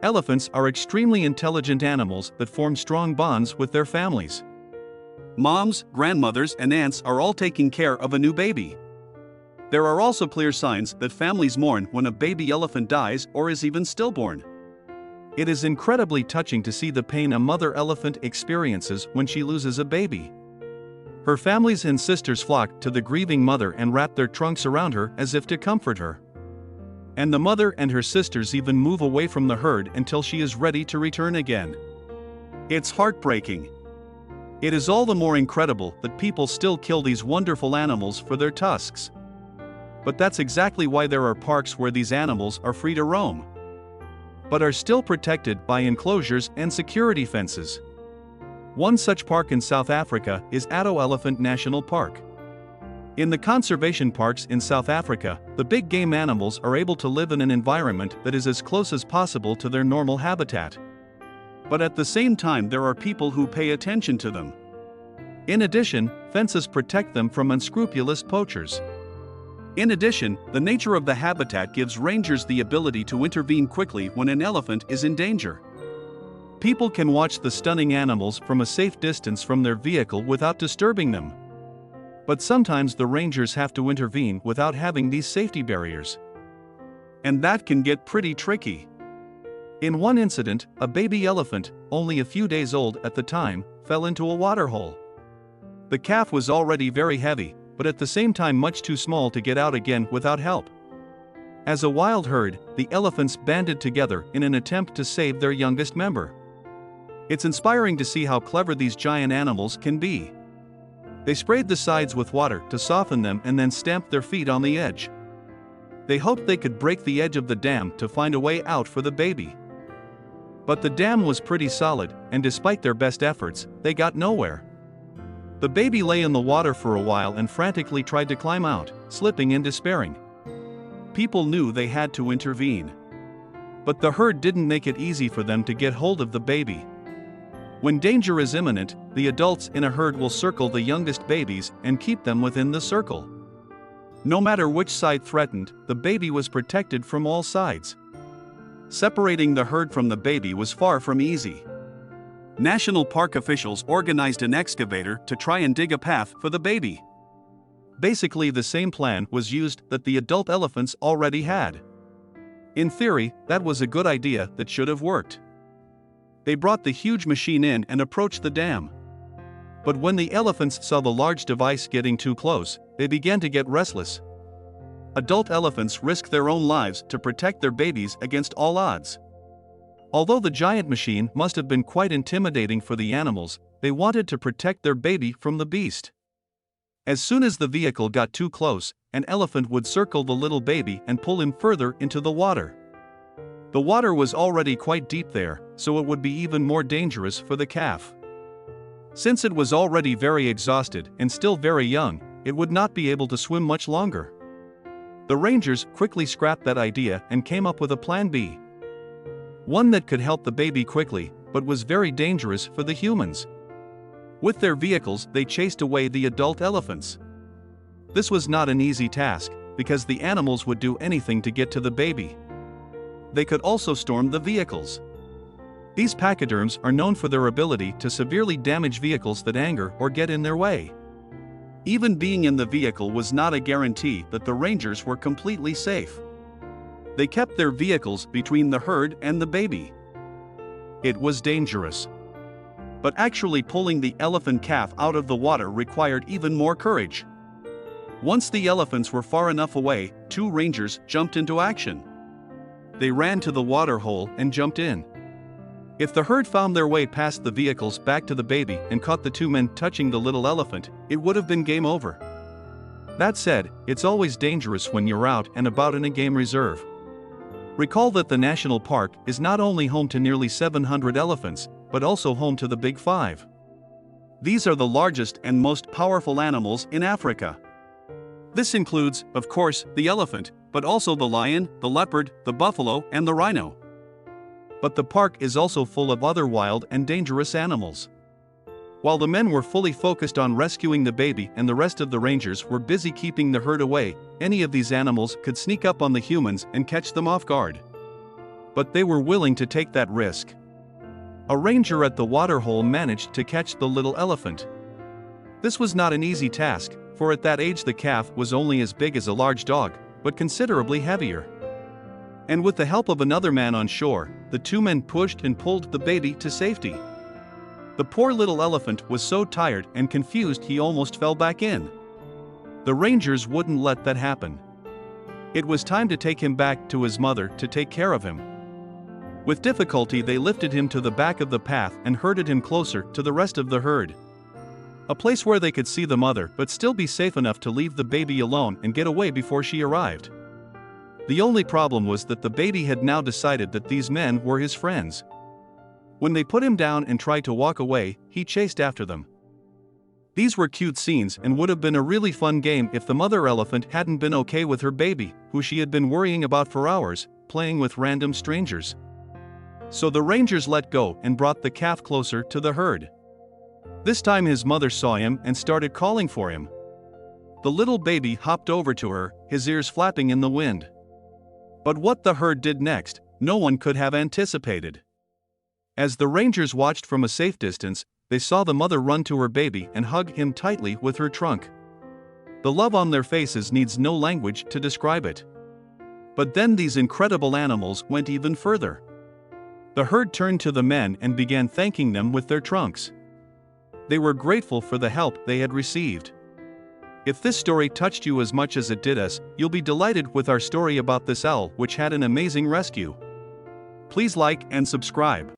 Elephants are extremely intelligent animals that form strong bonds with their families. Moms, grandmothers, and aunts are all taking care of a new baby. There are also clear signs that families mourn when a baby elephant dies or is even stillborn. It is incredibly touching to see the pain a mother elephant experiences when she loses a baby. Her families and sisters flock to the grieving mother and wrap their trunks around her as if to comfort her. And the mother and her sisters even move away from the herd until she is ready to return again. It's heartbreaking. It is all the more incredible that people still kill these wonderful animals for their tusks. But that's exactly why there are parks where these animals are free to roam, but are still protected by enclosures and security fences. One such park in South Africa is Addo Elephant National Park. In the conservation parks in South Africa, the big game animals are able to live in an environment that is as close as possible to their normal habitat. But at the same time, there are people who pay attention to them. In addition, fences protect them from unscrupulous poachers. In addition, the nature of the habitat gives rangers the ability to intervene quickly when an elephant is in danger. People can watch the stunning animals from a safe distance from their vehicle without disturbing them. But sometimes the rangers have to intervene without having these safety barriers. And that can get pretty tricky. In one incident, a baby elephant, only a few days old at the time, fell into a waterhole. The calf was already very heavy, but at the same time much too small to get out again without help. As a wild herd, the elephants banded together in an attempt to save their youngest member. It's inspiring to see how clever these giant animals can be. They sprayed the sides with water to soften them and then stamped their feet on the edge. They hoped they could break the edge of the dam to find a way out for the baby. But the dam was pretty solid, and despite their best efforts, they got nowhere. The baby lay in the water for a while and frantically tried to climb out, slipping and despairing. People knew they had to intervene. But the herd didn't make it easy for them to get hold of the baby. When danger is imminent, the adults in a herd will circle the youngest babies and keep them within the circle. No matter which side threatened, the baby was protected from all sides. Separating the herd from the baby was far from easy. National park officials organized an excavator to try and dig a path for the baby. Basically, the same plan was used that the adult elephants already had. In theory, that was a good idea that should have worked. They brought the huge machine in and approached the dam. But when the elephants saw the large device getting too close, they began to get restless. Adult elephants risk their own lives to protect their babies against all odds. Although the giant machine must have been quite intimidating for the animals, they wanted to protect their baby from the beast. As soon as the vehicle got too close, an elephant would circle the little baby and pull him further into the water. The water was already quite deep there, so it would be even more dangerous for the calf. Since it was already very exhausted and still very young, it would not be able to swim much longer. The rangers quickly scrapped that idea and came up with a plan B. One that could help the baby quickly, but was very dangerous for the humans. With their vehicles, they chased away the adult elephants. This was not an easy task, because the animals would do anything to get to the baby. They could also storm the vehicles. These pachyderms are known for their ability to severely damage vehicles that anger or get in their way. Even being in the vehicle was not a guarantee that the rangers were completely safe. They kept their vehicles between the herd and the baby. It was dangerous. But actually pulling the elephant calf out of the water required even more courage. Once the elephants were far enough away, two rangers jumped into action. They ran to the water hole and jumped in. If the herd found their way past the vehicles back to the baby and caught the two men touching the little elephant, it would have been game over. That said, it's always dangerous when you're out and about in a game reserve. Recall that the national park is not only home to nearly 700 elephants, but also home to the Big Five. These are the largest and most powerful animals in Africa. This includes, of course, the elephant, but also the lion, the leopard, the buffalo, and the rhino. But the park is also full of other wild and dangerous animals. While the men were fully focused on rescuing the baby and the rest of the rangers were busy keeping the herd away, any of these animals could sneak up on the humans and catch them off guard. but they were willing to take that risk. A ranger at the waterhole managed to catch the little elephant. This was not an easy task, for at that age the calf was only as big as a large dog, but considerably heavier. And with the help of another man on shore, the two men pushed and pulled the baby to safety. The poor little elephant was so tired and confused he almost fell back in. The rangers wouldn't let that happen. It was time to take him back to his mother to take care of him. With difficulty they lifted him to the back of the path and herded him closer to the rest of the herd. A place where they could see the mother but still be safe enough to leave the baby alone and get away before she arrived. The only problem was that the baby had now decided that these men were his friends. When they put him down and tried to walk away, he chased after them. These were cute scenes and would have been a really fun game if the mother elephant hadn't been okay with her baby, who she had been worrying about for hours, playing with random strangers. So the rangers let go and brought the calf closer to the herd. This time his mother saw him and started calling for him. The little baby hopped over to her, his ears flapping in the wind. But what the herd did next, no one could have anticipated. As the rangers watched from a safe distance, they saw the mother run to her baby and hug him tightly with her trunk. The love on their faces needs no language to describe it. But then these incredible animals went even further. The herd turned to the men and began thanking them with their trunks. They were grateful for the help they had received. If this story touched you as much as it did us, you'll be delighted with our story about this owl which had an amazing rescue. Please like and subscribe.